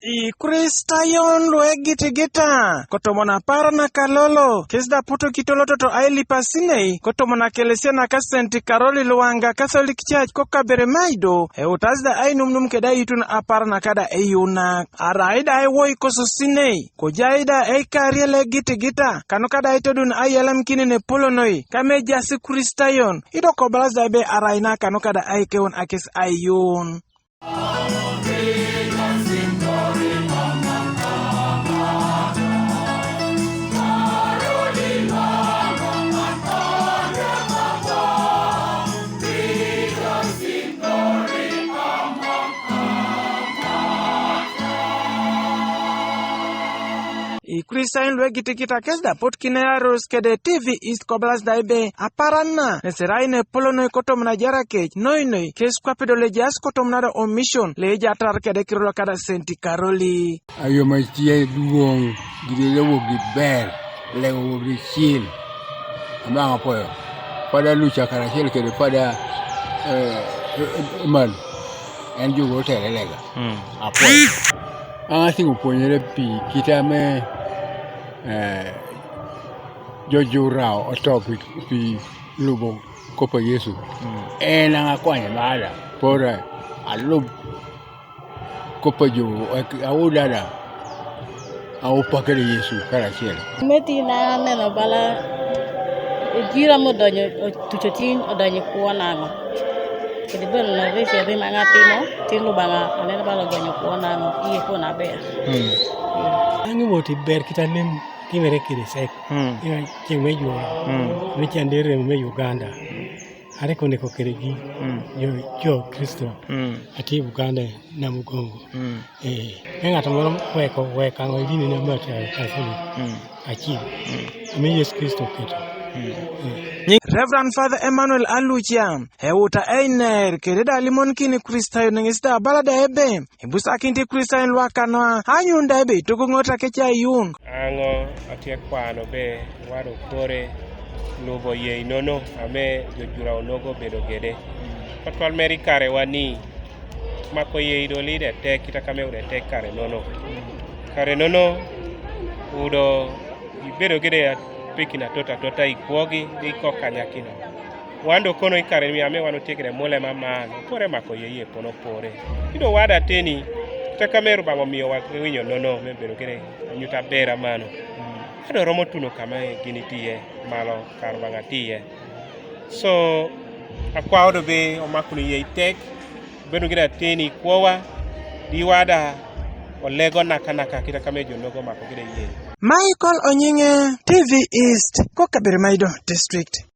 Ikristayon lue gita kotomona para na kalolo kesda poto kitoloto to aili pasinei kotomona kelesia na kasenti karoli luanga Catholic Church koka bere maido utazda Ainumunum keda itun Aparan kada Eyuunak araida woi kososinei kojaida kariele gita kano kada itodun ayalam kinene polonoi kame jasi Ikristayon ido kobalazda be araina kano kada keun akis ayun. Ikristayon lue gita kesda pot kinearos kede TV East koblas daibe Aparan na neserai ne polonoi kotom na jarake noi kes kwapedo lejas kotom na o mission leja tar kede kirolo kada senti karoli ayo machie duong gidele wo giber le wo richil amanga poyo pada lucha kara chel kede pada man en jugo tere lega apoyo anga singu ponyere pi kitame jojurao otopi pi lubo kopa Yesu anga kwanya mala pora alub kopa jo awudada au pakere Yesu kara chela meti na nena bala gira mo donyo tuchotin odanyo kuona ngo kedi bel na vese be mangati mo tinu banga anena bala donyo kuona ngo iye kona be angi woti ber kitanem kimere kire sek ina chemejo ni chandere me Uganda are kone ko keregi yo Kristo ati Uganda na mugongo ngata moro weka ngidini na mata kasuli achi me Yesu Kristo keto Reverend Father Emmanuel Aluchia heuta einer kereda limon kini Ikristayon ngista balada ebe ibusa kinti Ikristayon lwakanoa anyunda ebe tokongota kecha yun ango atie kwano be waro kore lubo ye nono ame jojura onogo bedo gede patwal meri kare wani mako ye idoli de tek kita kame ude tek kare nono udo bedo gede pikina tota ikwogi di kokanya kino wando kono ikare mi ame wano tekre mole mamano pore mako ye pono pore ido wada teni takameru bango miyo winyo nono membero gere nyuta bera mano ado romo tuno kama gini tiye malo karbanga tiye so akwa odo be omakunu ye tek beno gere teni kwowa di wada olego naka kita kamejo nogo mako gere ye Michael Onyinge TV East Kokabere Maido District